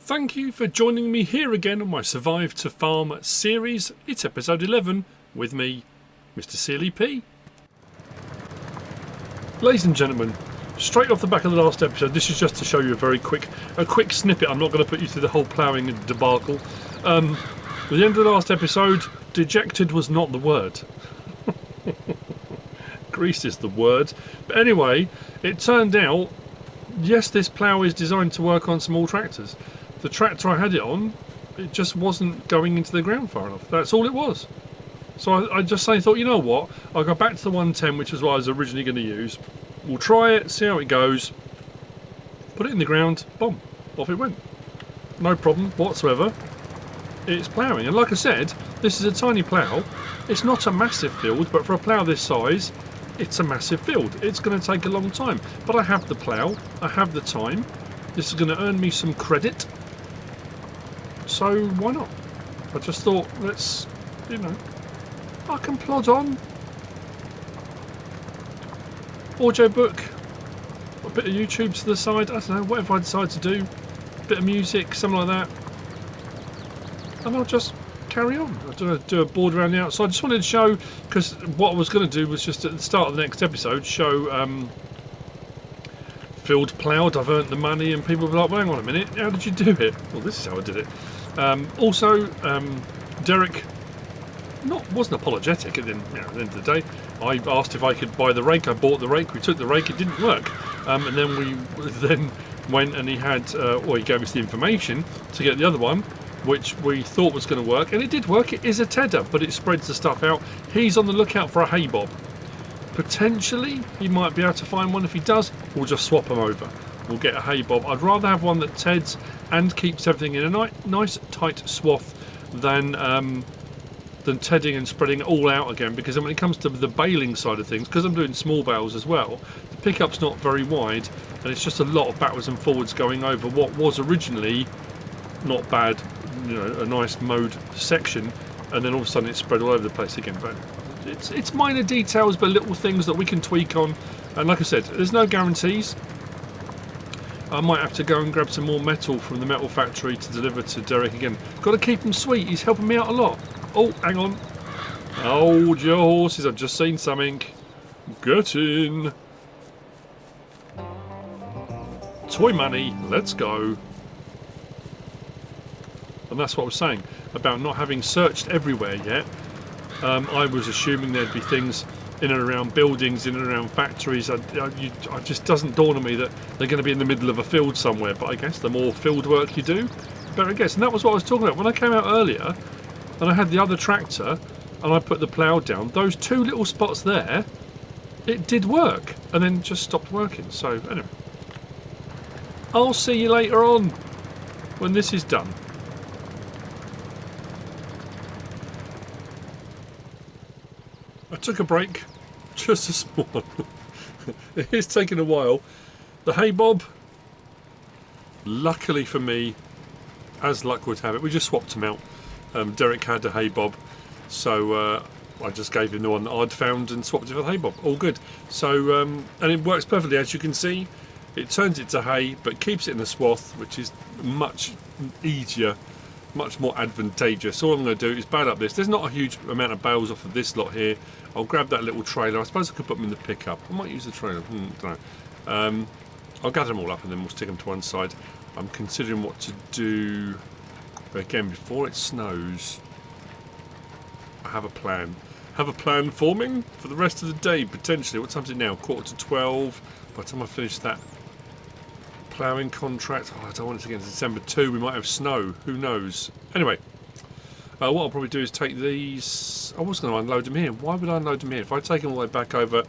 Thank you for joining me here again on my Survive to Farm series. It's episode 11 with me, MrSealyp. Ladies and gentlemen, straight off the back of the last episode, this is just to show you a quick snippet. I'm not going to put you through the whole ploughing debacle. At the end of the last episode, dejected was not the word. Grease is the word. But anyway, it turned out, yes, this plough is designed to work on small tractors. The tractor I had it on, it just wasn't going into the ground far enough. That's all it was. So I just thought, you know what? I'll go back to the 110, which is what I was originally going to use. We'll try it, see how it goes. Put it in the ground, boom, off it went. No problem whatsoever. It's ploughing, and like I said, this is a tiny plough. It's not a massive field, but for a plough this size, it's a massive field. It's going to take a long time, but I have the plough, I have the time. This is going to earn me some credit. So why not? I just thought, let's, I can plod on. Audiobook, a bit of YouTube to the side, I don't know, whatever I decide to do. A bit of music, something like that. And I'll just carry on. I don't know, do a board around the outside. I just wanted to show, because what I was going to do was just at the start of the next episode, show field ploughed, I've earned the money, and people will be like, well, hang on a minute, how did you do it? Well, this is how I did it. Also, Derek wasn't apologetic at the end of the day. I asked if I could buy the rake. I bought the rake. We took the rake. It didn't work, and then we went and he gave us the information to get the other one, which we thought was going to work, and it did work. It is a tedder, but it spreads the stuff out. He's on the lookout for a hay bob. Potentially, he might be able to find one. If he does, we'll just swap them over. We'll get a hay bob. I'd rather have one that teds and keeps everything in a nice tight swath than tedding and spreading it all out again, because then when it comes to the baling side of things, because I'm doing small bales as well, the pickup's not very wide, and it's just a lot of backwards and forwards going over what was originally not bad, a nice mowed section, and then all of a sudden it's spread all over the place again. But it's minor details, but little things that we can tweak on. And like I said, there's no guarantees. I might have to go and grab some more metal from the metal factory to deliver to Derek again. Got to keep him sweet, he's helping me out a lot. Oh, hang on. Hold your horses, I've just seen something. Get in. Toy money, let's go. And that's what I was saying about not having searched everywhere yet. I was assuming there'd be things in and around buildings, in and around factories. It just doesn't dawn on me that they're going to be in the middle of a field somewhere. But I guess the more field work you do, the better I guess. And that was what I was talking about when I came out earlier, and I had the other tractor, and I put the plough down. Those two little spots there, it did work, and then just stopped working. So anyway, I'll see you later on when this is done. I took a break, just a small one. It is taking a while. The hay bob, luckily for me, as luck would have it, we just swapped them out. Derek had a hay bob, so I just gave him the one that I'd found and swapped it for the hay bob. All good. So, and it works perfectly, as you can see. It turns it to hay, but keeps it in the swath, which is much easier, much more advantageous. All I'm going to do is bale up this. There's not a huge amount of bales off of this lot here. I'll grab that little trailer. I suppose I could put them in the pickup. I might use the trailer. Don't know. I'll gather them all up and then we'll stick them to one side. I'm considering what to do. But again, before it snows, I have a plan. Have a plan forming for the rest of the day, potentially. What time is it now? 11:45. By the time I finish that ploughing contract, I don't want it to get to December 2. We might have snow. Who knows? Anyway. What I'll probably do is take these. I was going to unload them here. Why would I unload them here? If I take them all the way back over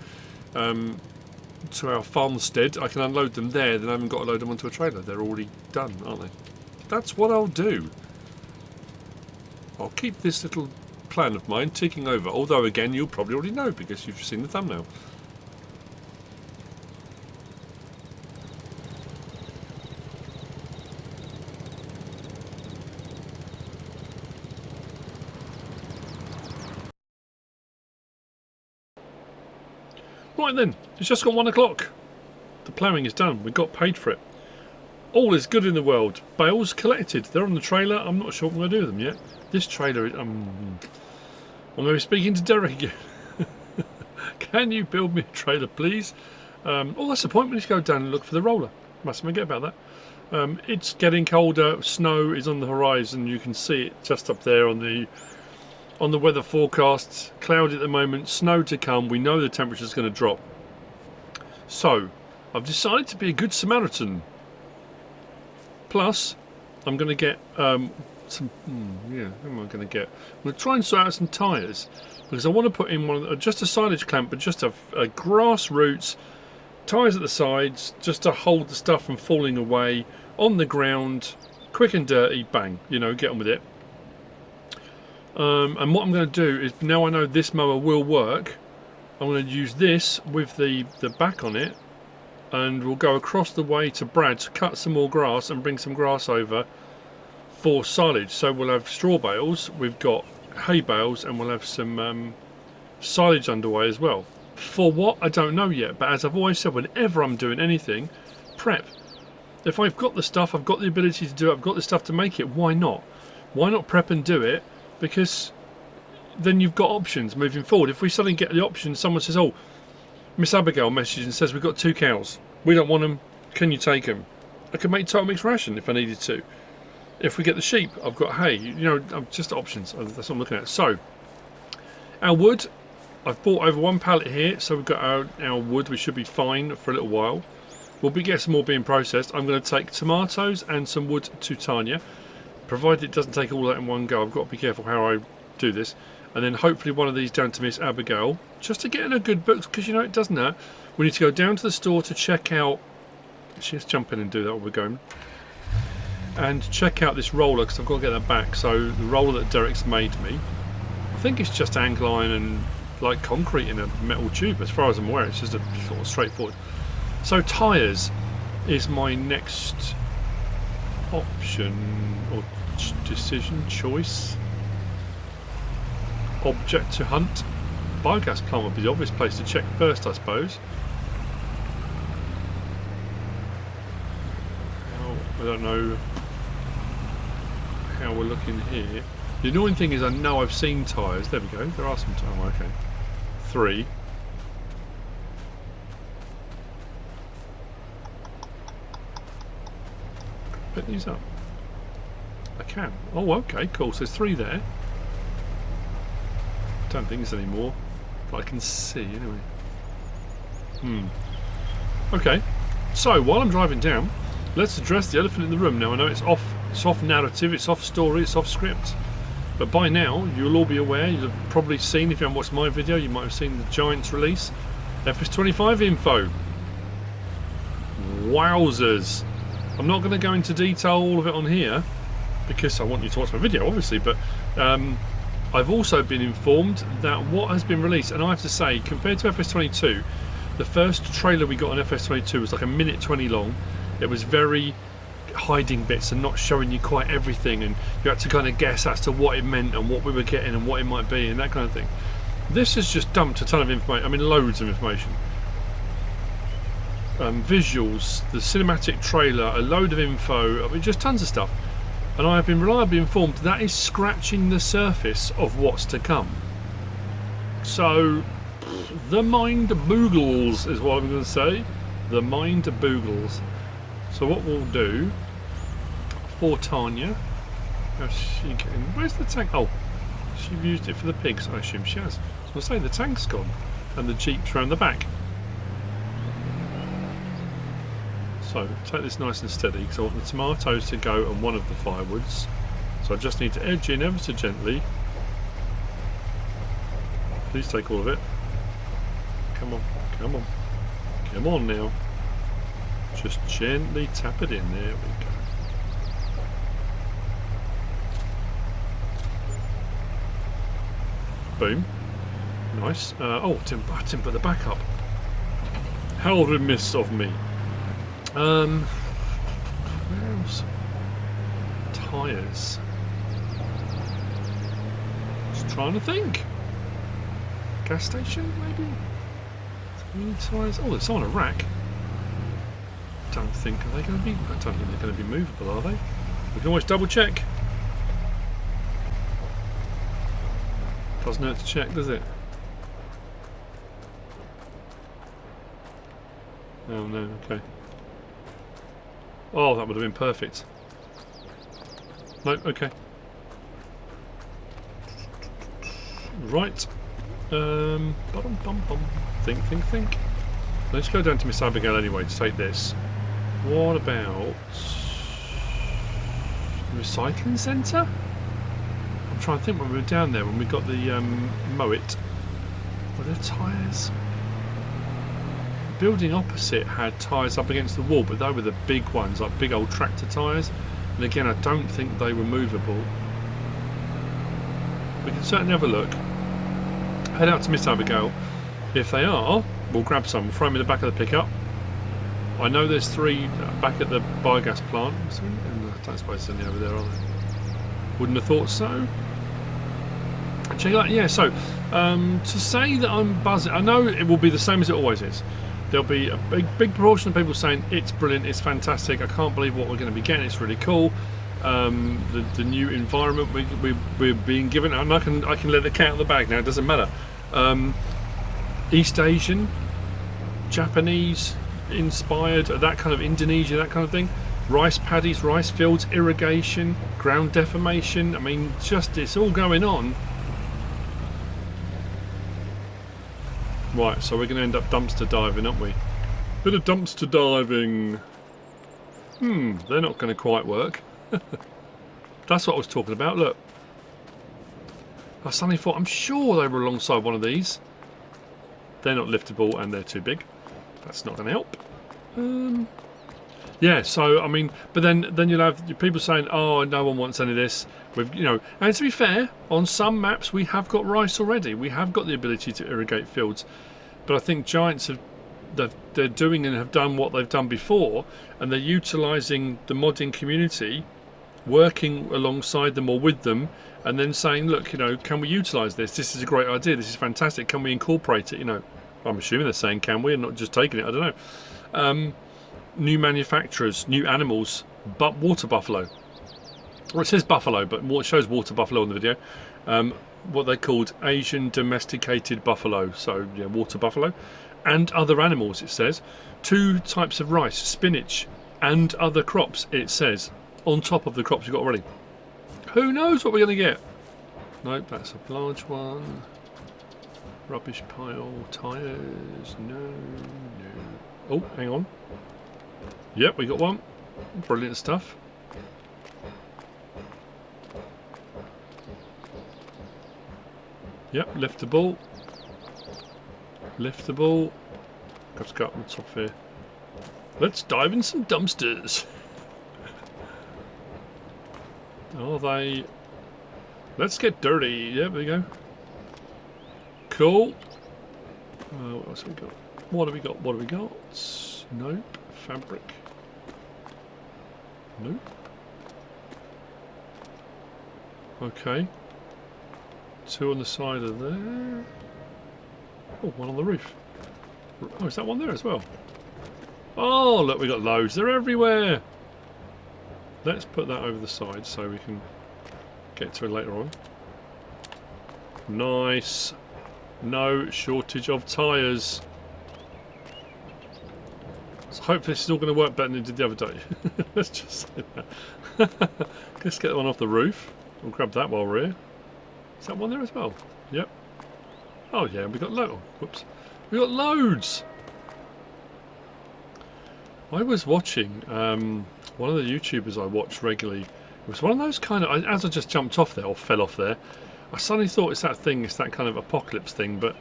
to our farmstead, I can unload them there. Then I haven't got to load them onto a trailer. They're already done, aren't they? That's what I'll do. I'll keep this little plan of mine ticking over. Although, again, you'll probably already know because you've seen the thumbnail. Right then, it's just got 1 o'clock. The ploughing is done. We got paid for it. All is good in the world. Bales collected. They're on the trailer. I'm not sure what I'm going to do with them yet. This trailer, I'm going to be speaking to Derek again. Can you build me a trailer, please? Oh, that's the point. We need to go down and look for the roller. Mustn't forget about that. It's getting colder. Snow is on the horizon. You can see it just up there on the weather forecasts. Cloudy at the moment. Snow to come. We know the temperature's going to drop. So, I've decided to be a good Samaritan. Plus, I'm going to get some. Who am I going to get? I'm going to try and sort out some tyres because I want to put in just a silage clamp, but just a grassroots tyres at the sides, just to hold the stuff from falling away on the ground, quick and dirty. Bang! You know, get on with it. And what I'm going to do is, now I know this mower will work, I'm going to use this with the back on it. And we'll go across the way to Brad to cut some more grass and bring some grass over for silage. So we'll have straw bales, we've got hay bales, and we'll have some silage underway as well. For what? I don't know yet, but as I've always said, whenever I'm doing anything, prep. If I've got the stuff, I've got the ability to do it, I've got the stuff to make it, why not? Why not prep and do it? Because then you've got options moving forward. If we suddenly get the option, someone says, oh, Miss Abigail messages and says, we've got 2 cows. We don't want them. Can you take them? I could make total mixed ration if I needed to. If we get the sheep, I've got hay. You know, just options. That's what I'm looking at. So, our wood, I've bought over 1 pallet here. So we've got our wood. We should be fine for a little while. We'll get some more being processed. I'm going to take tomatoes and some wood to Tanya. Provided it doesn't take all that in one go. I've got to be careful how I do this. And then hopefully one of these down to Miss Abigail, just to get in a good book, because you know it doesn't hurt. We need to go down to the store to check out. Let's jump in and do that while we're going. And check out this roller, because I've got to get that back. So the roller that Derek's made me, I think it's just angle iron and like concrete in a metal tube. As far as I'm aware, it's just a sort of straightforward. So tyres is my next option or decision choice. Object to hunt. Biogas plant would be the obvious place to check first, I suppose. I don't know how we're looking here. The annoying thing is I know I've seen tyres. There we go. There are some tyres. Oh, okay. 3. Pick these up. I can. Oh, okay. Cool. So there's 3 there. Don't think there's any more, but I can see anyway. Okay, so while I'm driving down, let's address the elephant in the room. Now I know it's off narrative, it's off story, it's off script, but by now you'll all be aware. You've probably seen, if you haven't watched my video, you might have seen the Giants release, FS25 info. Wowzers! I'm not going to go into detail all of it on here because I want you to watch my video, obviously, but I've also been informed that what has been released, and I have to say, compared to FS22, the first trailer we got on FS22 was like 1:20 long. It was very hiding bits and not showing you quite everything, and you had to kind of guess as to what it meant and what we were getting and what it might be and that kind of thing. This has just dumped a ton of information, I mean loads of information. Visuals, the cinematic trailer, a load of info, I mean just tons of stuff. And I have been reliably informed that is scratching the surface of what's to come. So, the mind boogles is what I'm going to say. The mind boogles. So what we'll do for Tanya, where's the tank? Oh, she used it for the pigs, I assume she has. So I'll say the tank's gone and the jeep's round the back. So take this nice and steady because I want the tomatoes to go on one of the firewoods. So I just need to edge in ever so gently. Please take all of it. Come on, come on, come on now. Just gently tap it in. There we go. Boom. Nice. Oh, I didn't put the back up. How remiss of me. Where else? Tyres. Just trying to think. Gas station, maybe? Tyres. Oh, it's on a rack. don't think they're going to be movable, are they? We can always double check. Doesn't hurt to check, does it? Oh no, okay. Oh, that would have been perfect. No, okay. Right. Think. Let's go down to Miss Abigail anyway to take this. What about the recycling centre? I'm trying to think when we were down there when we got the Moet. Were there tyres? The building opposite had tyres up against the wall, but they were the big ones, like big old tractor tyres. And again, I don't think they were movable. We can certainly have a look. Head out to Miss Abigail. If they are, we'll grab some, throw them in the back of the pickup. I know there's 3 back at the biogas plant. I don't suppose there's any over there, are there? Wouldn't have thought so. Check it out. Yeah, so to say that I'm buzzing, I know it will be the same as it always is. There'll be a big proportion of people saying it's brilliant, it's fantastic, I can't believe what we're going to be getting, it's really cool. The new environment we're being given, and I can let the cat out of the bag now, it doesn't matter. East Asian, Japanese inspired, that kind of Indonesia, that kind of thing. Rice paddies, rice fields, irrigation, ground deformation. I mean, just it's all going on. Right, so we're going to end up dumpster diving, aren't we? Bit of dumpster diving. They're not going to quite work. That's what I was talking about. Look, I suddenly thought, I'm sure they were alongside one of these. They're not liftable and they're too big. That's not going to help. Yeah, so I mean, but then you'll have people saying, "Oh, no one wants any of this." With and to be fair, on some maps we have got rice already. We have got the ability to irrigate fields, but I think Giants they're doing and have done what they've done before, and they're utilising the modding community, working alongside them or with them, and then saying, "Look, can we utilise this? This is a great idea. This is fantastic. Can we incorporate it?" I'm assuming they're saying, "Can we?" and not just taking it. I don't know. New manufacturers, new animals, but water buffalo. Well, it says buffalo, but it shows water buffalo on the video. What they called Asian domesticated buffalo. So yeah, water buffalo, and other animals. It says 2 types of rice, spinach, and other crops. It says on top of the crops you've got already. Who knows what we're going to get? Nope, that's a large one. Rubbish pile, tyres. No. Oh, hang on. Yep, we got one. Brilliant stuff. Yep, liftable. Liftable. Let's go up on the top here. Let's dive in some dumpsters. Are they? Let's get dirty. Yeah, there we go. Cool. What else have we got? What have we got? What have we got? Nope. Fabric. Nope. Okay. 2 on the side of there. Oh, 1 on the roof. Oh, is that one there as well? Oh, look, we got loads. They're everywhere. Let's put that over the side so we can get to it later on. Nice. No shortage of tyres. So hopefully this is all going to work better than it did the other day. Let's just say that. Let's get one off the roof. We'll grab that while we're here. Is that one there as well? Yep. Oh yeah, we got loads. Whoops. We got loads. I was watching one of the YouTubers I watch regularly. It was one of those kind of, as I just jumped off there or fell off there, I suddenly thought it's that thing, it's that kind of apocalypse thing, but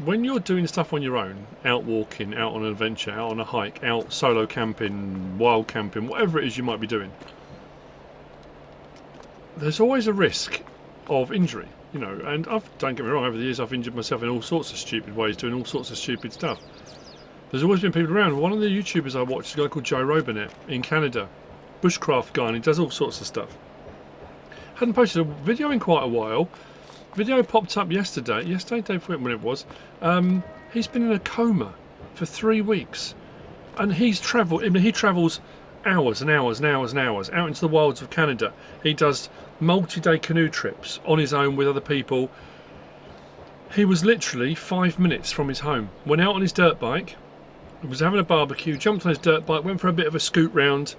when you're doing stuff on your own, out walking, out on an adventure, out on a hike, out solo camping, wild camping, whatever it is you might be doing, there's always a risk of injury, and don't get me wrong, over the years I've injured myself in all sorts of stupid ways, doing all sorts of stupid stuff. There's always been people around. One of the YouTubers I watch is a guy called Joe Robinet in Canada, bushcraft guy, and he does all sorts of stuff. Hadn't posted a video in quite a while. Video popped up yesterday, day before when it was. He's been in a coma for 3 weeks. And he's travelled. I mean, he travels hours and hours and hours and hours out into the wilds of Canada. He does multi-day canoe trips on his own with other people. He was literally 5 minutes from his home. Went out on his dirt bike. Was having a barbecue. Jumped on his dirt bike. Went for a bit of a scoot round.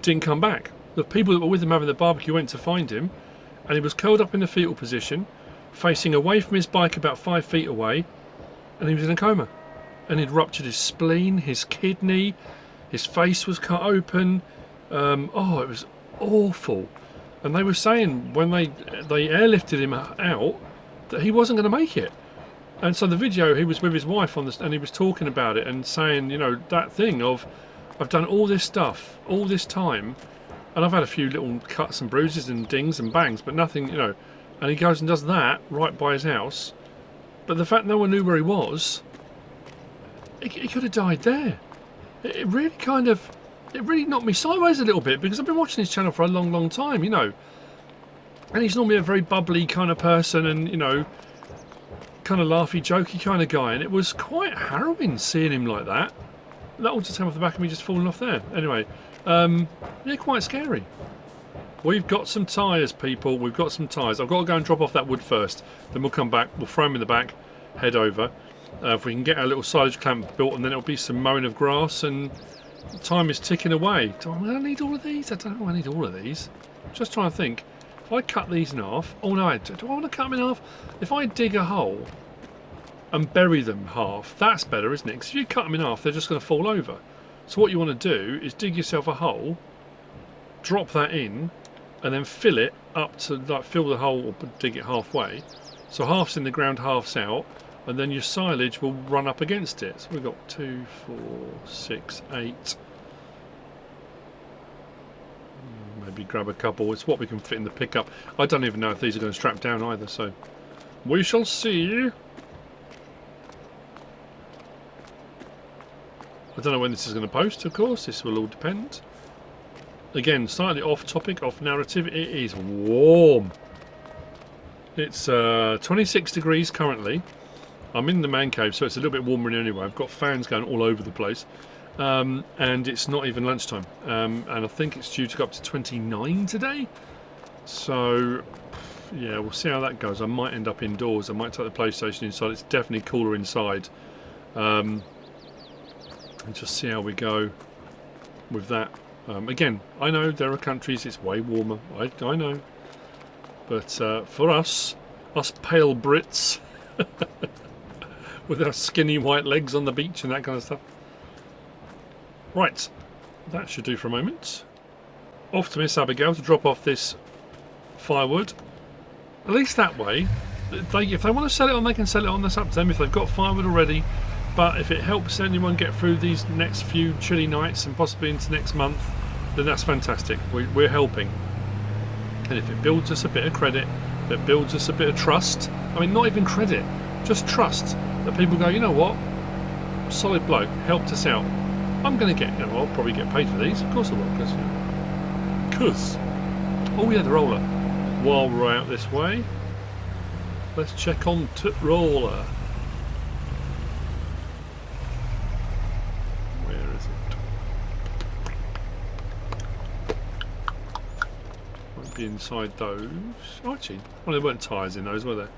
Didn't come back. The people that were with him having the barbecue went to find him, and he was curled up in the fetal position, facing away from his bike about 5 feet away, and he was in a coma. And he'd ruptured his spleen, his kidney, his face was cut open. Oh, it was awful. And they were saying when they airlifted him out that he wasn't going to make it. And so the video, he was with his wife on this, and he was talking about it and saying, you know, that thing of, I've done all this stuff, all this time, and I've had a few little cuts and bruises and dings and bangs, but nothing, you know. And he goes and does that right by his house. But the fact no one knew where he was, he could have died there. It really it really knocked me sideways a little bit, because I've been watching his channel for a long, long time, you know. And he's normally a very bubbly kind of person, and, you know, kind of laughy, jokey kind of guy. And it was quite harrowing seeing him like that. That all just came off the back of me just falling off there. Anyway, yeah, quite scary. We've got some tyres, people. We've got some tyres. I've got to go and drop off that wood first. Then we'll come back. We'll throw them in the back, head over. If we can get our little silage clamp built, and then it'll be some mowing of grass, and time is ticking away. Do I need all of these? I don't know. I need all of these. Just trying to think. If I cut these in half, oh no, do I want to cut them in half? If I dig a hole and bury them half, that's better, isn't it? Because if you cut them in half, they're just going to fall over. So what you want to do is dig yourself a hole, drop that in, and then fill it up to, like, fill the hole or dig it halfway. So half's in the ground, half's out. And then your silage will run up against it. So we've got 2, 4, 6, 8. Maybe grab a couple. It's what we can fit in the pickup. I don't even know if these are going to strap down either, so we shall see. I don't know when this is going to post, of course. This will all depend. Again, slightly off topic, off narrative. It is warm. It's 26 degrees currently. I'm in the man cave, so it's a little bit warmer in here anyway. I've got fans going all over the place, and it's not even lunchtime, and I think it's due to go up to 29 today. So yeah, we'll see how that goes. I might end up indoors. I might take the PlayStation inside. It's definitely cooler inside, and just see how we go with that. Again, I know there are countries it's way warmer. I know, but for us pale Brits with our skinny white legs on the beach and that kind of stuff. Right, that should do for a moment. Off to Miss Abigail to drop off this firewood. At least that way, if they want to sell it on, they can sell it on. That's up to them if they've got firewood already. But if it helps anyone get through these next few chilly nights and possibly into next month, then that's fantastic. We're helping. And if it builds us a bit of credit, if it builds us a bit of trust, I mean, not even credit, just trust, that people go, you know what, solid bloke, helped us out. I'm going to get, you know, I'll probably get paid for these. Of course I will, because, oh yeah, the roller. While we're out this way, let's check on roller. Where is it? Won't be inside those. Oh, actually, well, there weren't tyres in those, were there?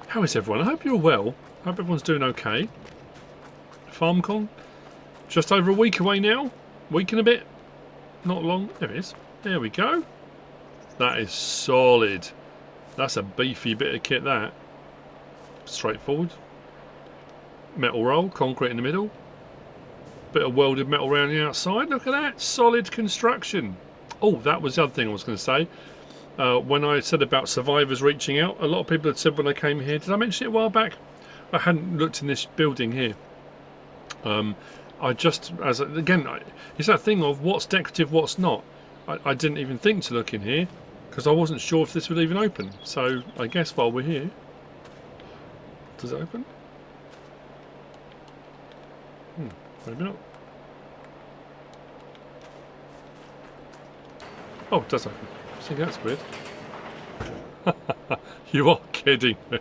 How is everyone? I hope you're well. I hope everyone's doing okay. FarmCon, just over a week away now. Week and a bit. Not long. There it is. There we go. That is solid. That's a beefy bit of kit, that. Straightforward. Metal roll, concrete in the middle. Bit of welded metal around the outside. Look at that. Solid construction. Oh, that was the other thing I was going to say. When I said about survivors reaching out, a lot of people had said when I came here, did I mention it a while back? I hadn't looked in this building here. I just, again, it's that thing of what's decorative, what's not. I didn't even think to look in here because I wasn't sure if this would even open. So I guess while we're here, does it open? Maybe not. Oh, it does open. See, that's weird. You are kidding me.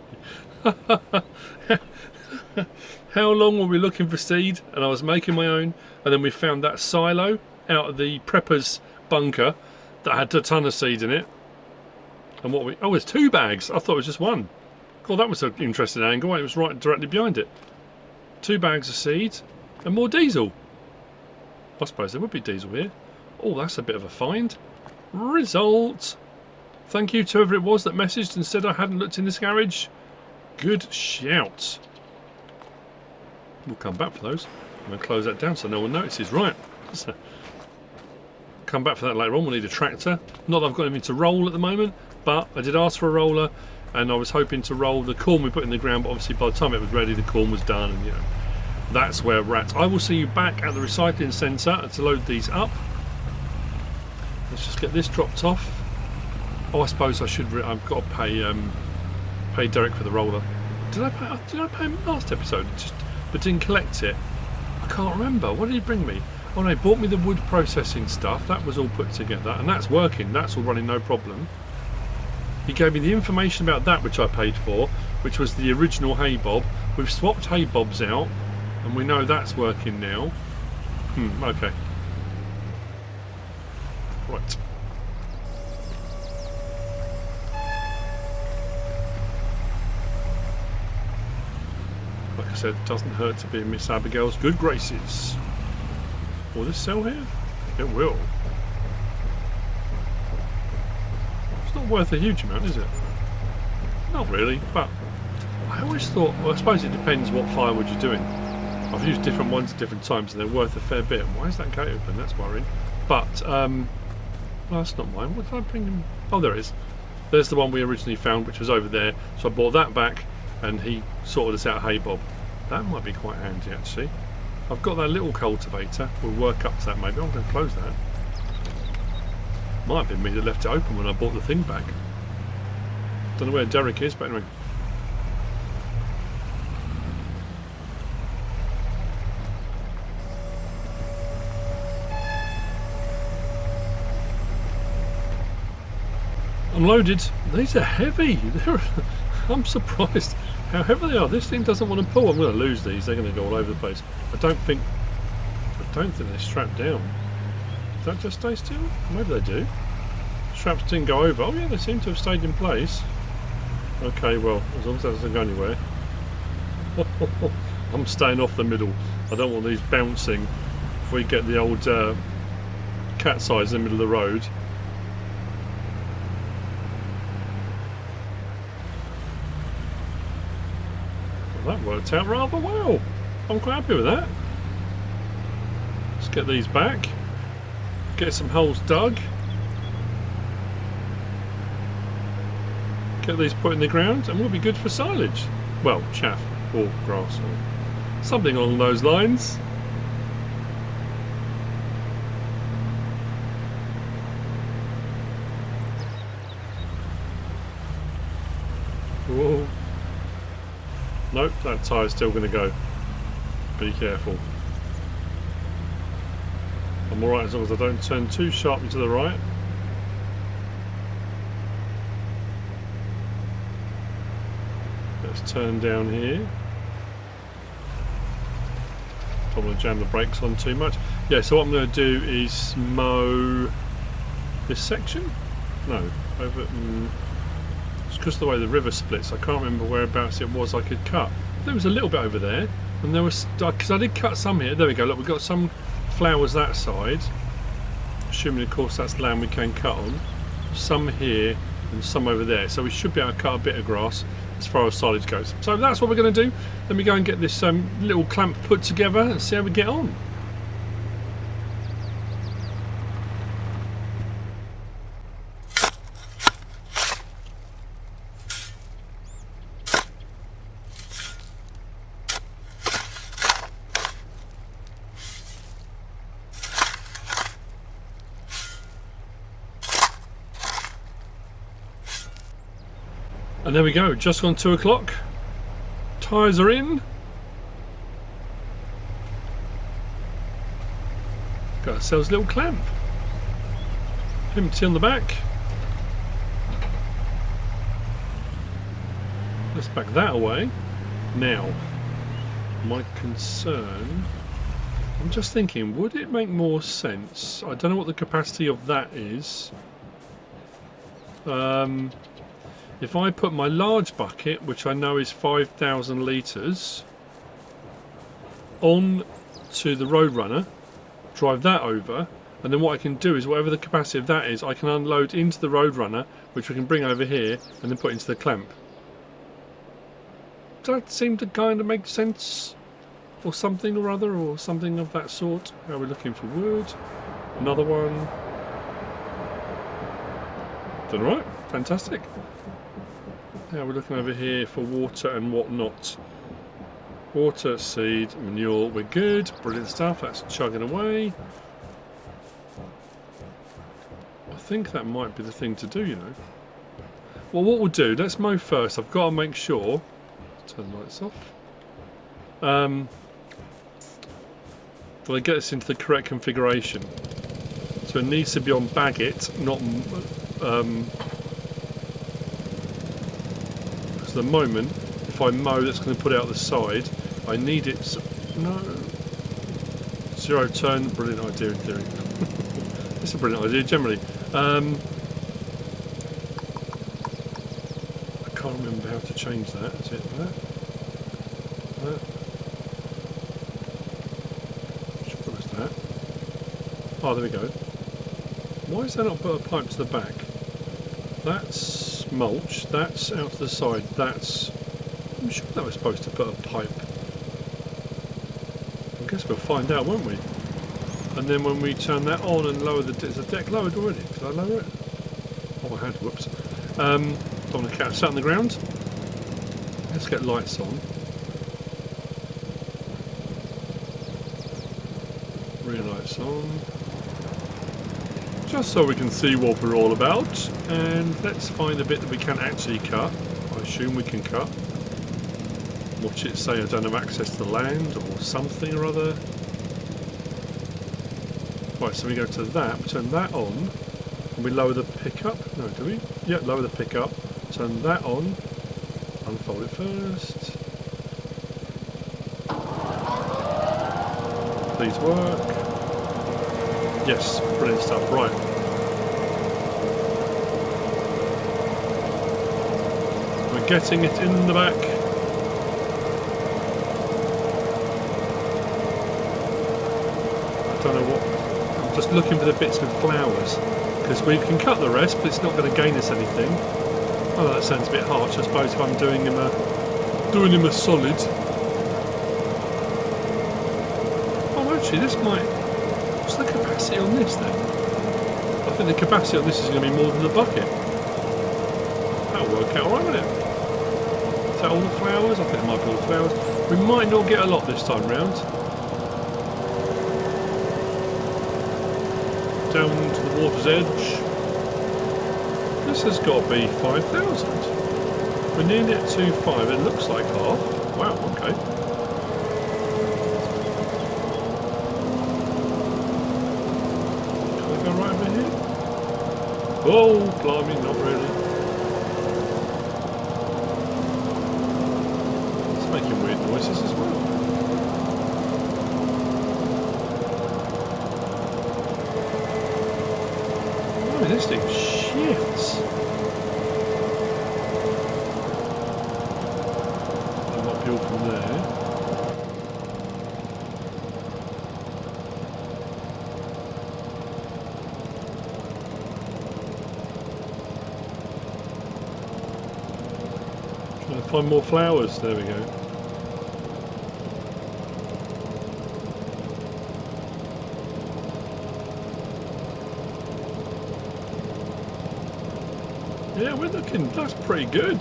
How long were we looking for seed? And I was making my own, and then we found that silo out of the prepper's bunker that had a ton of seed in it. And what we... Oh, it's 2 bags. I thought it was just 1. God, that was an interesting angle. It was right directly behind it. 2 bags of seed and more diesel. I suppose there would be diesel here. Oh, that's a bit of a find. Result. Thank you to whoever it was that messaged and said I hadn't looked in this garage. Good shout. We'll come back for those. I'm going to close that down so no one notices. Right. So, come back for that later on. We'll need a tractor. Not that I've got anything to roll at the moment, but I did ask for a roller, and I was hoping to roll the corn we put in the ground, but obviously by the time it was ready the corn was done, and you know, that's where we're at. I will see you back at the recycling centre to load these up. Let's just get this dropped off. Oh, I suppose I should. I've got to pay Derek for the roller. Did I pay him last episode? But didn't collect it. I can't remember. What did he bring me? Oh no, he bought me the wood processing stuff. That was all put together, and that's working. That's all running, no problem. He gave me the information about that, which I paid for, which was the original hay bob. We've swapped hay bobs out, and we know that's working now. Okay. Right. Like I said, it doesn't hurt to be in Miss Abigail's good graces. Will this sell here? It will. It's not worth a huge amount, is it? Not really, but I always thought, well, I suppose it depends what firewood you're doing. I've used different ones at different times and they're worth a fair bit. Why is that gate open? That's worrying. But, well, that's not mine. What did I bring him? Oh, there it is. There's the one we originally found, which was over there. So I brought that back and he sorted us out hay bob. That might be quite handy, actually. I've got that little cultivator. We'll work up to that maybe. I'm going to close that. Might have been me that left it open when I bought the thing back. Don't know where Derek is, but anyway. I'm loaded. These are heavy. I'm surprised how heavy they are. This thing doesn't want to pull. I'm going to lose these. They're going to go all over the place. I don't think they're strapped down. Does that just stay still? Maybe they do. Straps didn't go over. Oh yeah, they seem to have stayed in place. Okay, well, as long as that doesn't go anywhere. I'm staying off the middle. I don't want these bouncing. If we get the old cat size in the middle of the road. Well, that worked out rather well. I'm quite happy with that. Let's get these back. Get some holes dug. Get these put in the ground and we'll be good for silage. Well, chaff or grass or something along those lines. Whoa. Nope, that tyre's still going to go. Be careful. I'm alright as long as I don't turn too sharply to the right. Let's turn down here. Don't want to jam the brakes on too much. Yeah, so what I'm going to do is mow this section. No, over. It's because of the way the river splits. I can't remember whereabouts it was I could cut. There was a little bit over there, and there was because I did cut some here. There we go. Look, we've got some flowers that side. Assuming, of course, that's land we can cut on. Some here and some over there. So we should be able to cut a bit of grass as far as silage goes. So that's what we're going to do. Let me go and get this little clamp put together and see how we get on. And there we go, just gone 2 o'clock. Tyres are in. Got ourselves a little clamp. Empty on the back. Let's back that away. Now, My concern, I'm just thinking, would it make more sense? I don't know what the capacity of that is. If I put my large bucket, which I know is 5,000 litres, on to the Roadrunner, drive that over, and then what I can do is whatever the capacity of that is, I can unload into the Roadrunner, which we can bring over here and then put into the clamp. Does that seem to kind of make sense? Or something or other, or something of that sort. How are we looking for wood? Another one. Done right, fantastic. Now we're looking over here for water and whatnot. Water, seed, manure, we're good. Brilliant stuff, that's chugging away. I think that might be the thing to do, you know. Well, what we'll do, let's mow first. I've got to make sure. Turn the lights off. That I get this into the correct configuration. So it needs to be on Baggett, not because at the moment, if I mow, that's going to put it out the side. I need it. No. Zero turn. Brilliant idea in theory. It's a brilliant idea generally. I can't remember how to change that. Is it that? What's that? Oh, there we go. Why is that not put a pipe to the back? That's mulch. That's out to the side. That's. I'm sure that was supposed to put a pipe. I guess we'll find out, won't we? And then when we turn that on and lower the... Is the deck lowered already? Did I lower it? Oh, I had. Whoops. Don't want to catch that on the ground. Let's get lights on. Rear lights on. Just so we can see what we're all about. And let's find a bit that we can actually cut. I assume we can cut. Watch it say I don't have access to the land or something or other. Right, so we go to that, turn that on, and we lower the pickup. No, do we? Yeah, lower the pickup, turn that on, unfold it first. Please work. Yes, brilliant stuff, right. We're getting it in the back. I don't know what. I'm just looking for the bits with flowers because we can cut the rest, but it's not going to gain us anything. Oh, that sounds a bit harsh. I suppose if I'm doing him a solid. Oh, actually, this might. What's the capacity on this then? I think the capacity on this is going to be more than the bucket. That'll work out alright, won't it? Is that all the flowers? I think it might be all the flowers. We might not get a lot this time round. Down to the water's edge. This has got to be 5,000. We're nearly at 2.5. It looks like half. Wow, okay. Can I go right over here? Oh, blimey, not really. It's making weird noises as well. This thing shifts. That might be all from there. Trying to find more flowers. There we go. Yeah, we're looking, that's pretty good.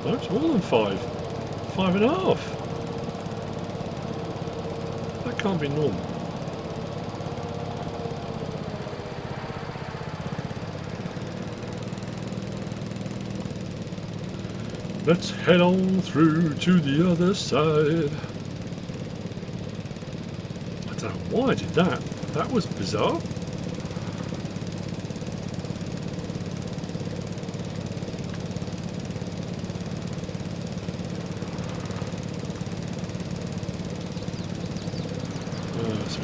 No, it's more than 5. 5.5. That can't be normal. Let's head on through to the other side. I don't know why I did that. That was bizarre.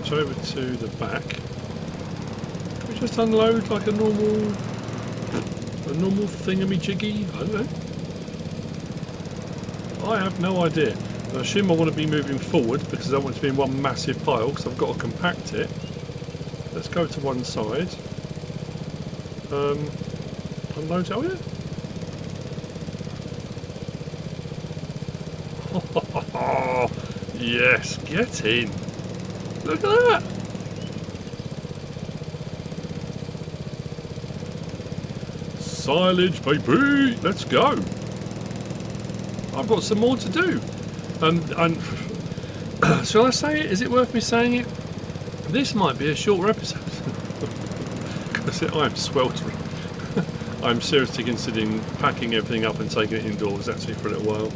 switch over to the back. Can we just unload like a normal thingamajiggy? I don't know. I have no idea. I assume I want to be moving forward because I want it to be in one massive pile because I've got to compact it. Let's go to one side. Unload it. Oh yeah. Yes, get in. Look at that. Silage, baby. Let's go. I've got some more to do. And shall I say it? Is it worth me saying it? This might be a shorter episode because I'm sweltering. I'm seriously considering packing everything up and taking it indoors actually for a little while.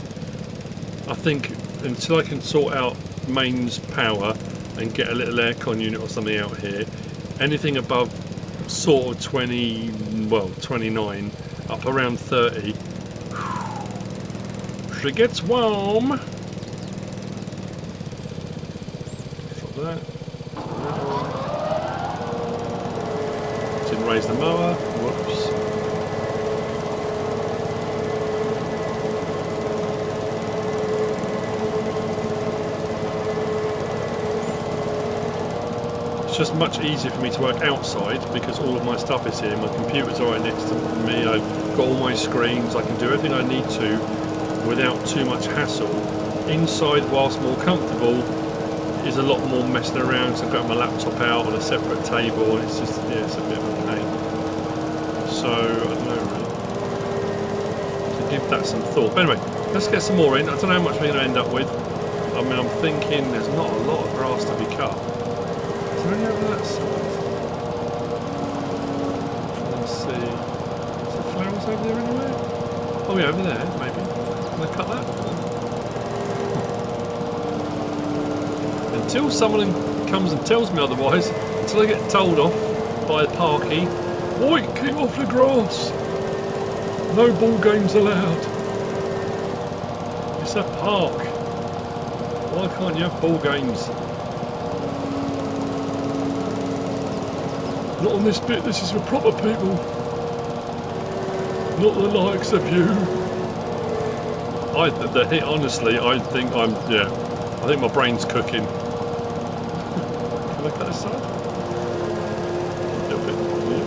I think until I can sort out mains power and get a little aircon unit or something out here, anything above sort of 20, well 29, up around 30, she gets warm. Stop that. Didn't raise the mower. Whoops. It's just much easier for me to work outside because all of my stuff is here. My computer's right next to me. I've got all my screens. I can do everything I need to without too much hassle. Inside, whilst more comfortable, is a lot more messing around. So I've got my laptop out on a separate table, and it's just, yeah, it's a bit of a pain. So I don't know really. To give that some thought. But anyway, let's get some more in. I don't know how much we're going to end up with. I mean, I'm thinking there's not a lot of grass to be cut. Is there any over that side? Let's see. Is there flowers over there anywhere? Oh yeah, over there, maybe. Can I cut that? Until someone comes and tells me otherwise, until I get told off by a parkie, oi, keep off the grass! No ball games allowed. It's a park. Why can't you have ball games? Not on this bit, this is for proper people. Not the likes of you. Honestly, I think I think my brain's cooking. Can I cut this side? A little bit. Yeah.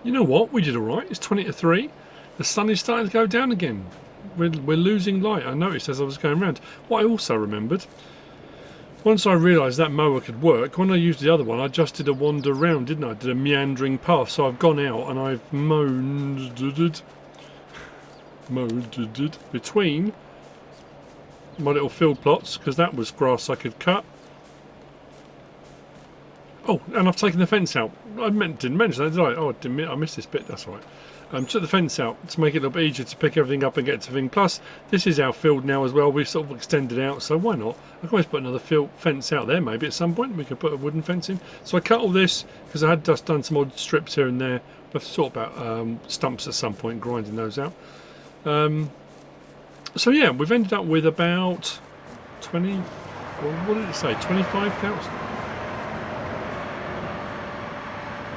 You know what? We did alright. It's 20 to 3. The sun is starting to go down again. We're losing light. I noticed as I was going around. What I also remembered, once I realised that mower could work, when I used the other one, I just did a wander round, didn't I? I did a meandering path. So I've gone out and I've mowed between my little field plots, because that was grass I could cut. Oh, and I've taken the fence out. I didn't mention that, did I? Oh, I missed this bit. That's all right. Took the fence out to make it a little bit easier to pick everything up and get to thing. Plus, this is our field now as well. We've sort of extended out, so why not? I can always put another fence out there. Maybe at some point we could put a wooden fence in. So I cut all this because I had just done some odd strips here and there. We'll sort about stumps at some point, grinding those out. So yeah, we've ended up with about 20. Well, what did it say? 25,000.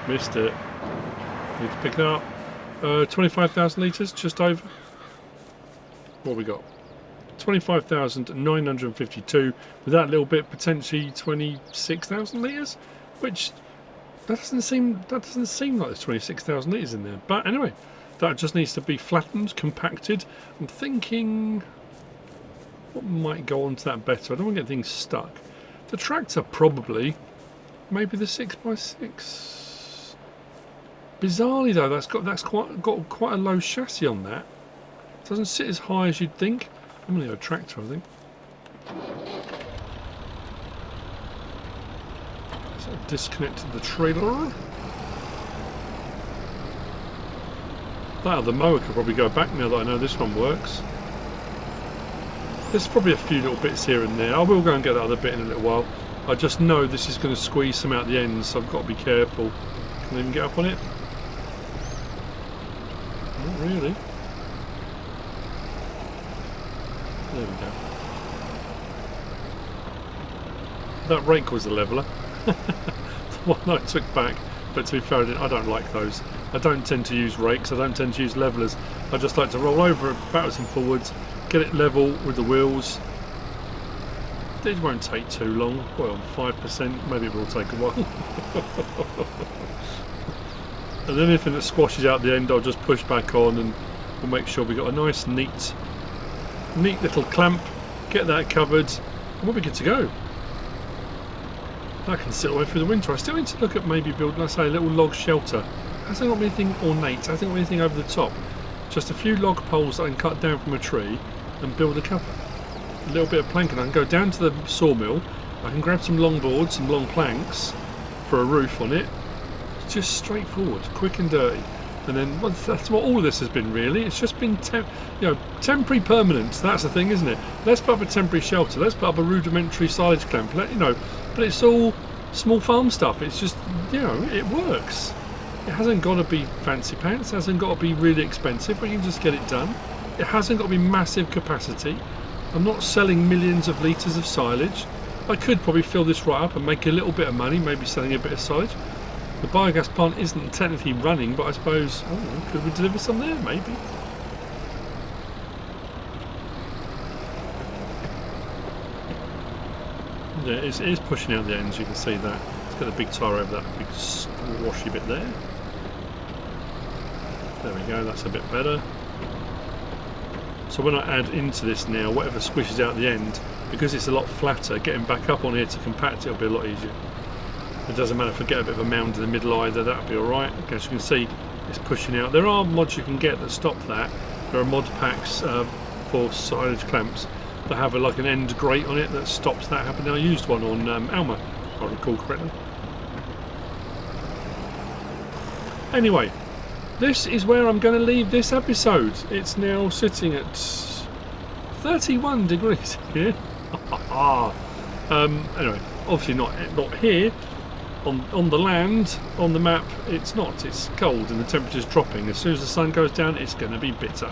Missed it. Need to pick it up. 25,000 litres, just over. What have we got? 25,952. With that little bit, potentially 26,000 litres, which That doesn't seem like there's 26,000 litres in there. But anyway, that just needs to be flattened, compacted. I'm thinking what might go onto that better. I don't want to get things stuck. The tractor probably, maybe the 6x6. Bizarrely though, that's got quite a low chassis on that. It doesn't sit as high as you'd think. I'm going to go tractor, I think. So I've disconnected the trailer. That other mower could probably go back now that I know this one works. There's probably a few little bits here and there. I will go and get that other bit in a little while. I just know this is going to squeeze some out the ends, so I've got to be careful. Can I even get up on it? Not really. There we go. That rake was the leveller. The one I took back, but to be fair, I don't like those. I don't tend to use rakes, I don't tend to use levellers. I just like to roll over it backwards and forwards, get it level with the wheels. It won't take too long. Well, 5%, maybe it will take a while. And anything that squashes out the end, I'll just push back on, and we'll make sure we got a nice, neat little clamp. Get that covered, and we'll be good to go. That can sit away through the winter. I still need to look at maybe building, let's say, a little log shelter. Hasn't got anything ornate. Hasn't got anything over the top. Just a few log poles that I can cut down from a tree and build a cover. A little bit of planking. I can go down to the sawmill. I can grab some long boards, some long planks for a roof on it. It's just straightforward, quick and dirty. And then that's what all of this has been really. It's just been temporary permanence. That's the thing, isn't it? Let's put up a temporary shelter. Let's put up a rudimentary silage clamp. But it's all small farm stuff. It's just, it works. It hasn't got to be fancy pants. It hasn't got to be really expensive. We can just get it done. It hasn't got to be massive capacity. I'm not selling millions of litres of silage. I could probably fill this right up and make a little bit of money, maybe selling a bit of silage. The biogas plant isn't technically running, but I suppose, could we deliver some there? Maybe. Yeah, it is pushing out the ends, you can see that. It's got a big tyre over that big squashy bit there. There we go, that's a bit better. So when I add into this now, whatever squishes out the end, because it's a lot flatter, getting back up on here to compact it will be a lot easier. It doesn't matter if I get a bit of a mound in the middle either, that'll be alright. As you can see, it's pushing out. There are mods you can get that stop that. There are mod packs for silage clamps that have like an end grate on it that stops that happening. I used one on Alma, if I recall correctly. Anyway, this is where I'm going to leave this episode. It's now sitting at 31 degrees here. Anyway, obviously not here. On the land, on the map, it's not. It's cold and the temperature's dropping. As soon as the sun goes down, it's going to be bitter.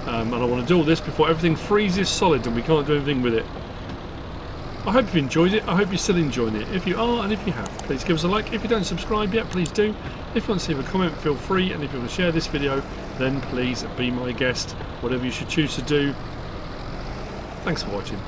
And I want to do all this before everything freezes solid and we can't do anything with it. I hope you've enjoyed it. I hope you're still enjoying it. If you are, and if you have, please give us a like. If you don't subscribe yet, please do. If you want to leave a comment, feel free. And if you want to share this video, then please be my guest. Whatever you should choose to do. Thanks for watching.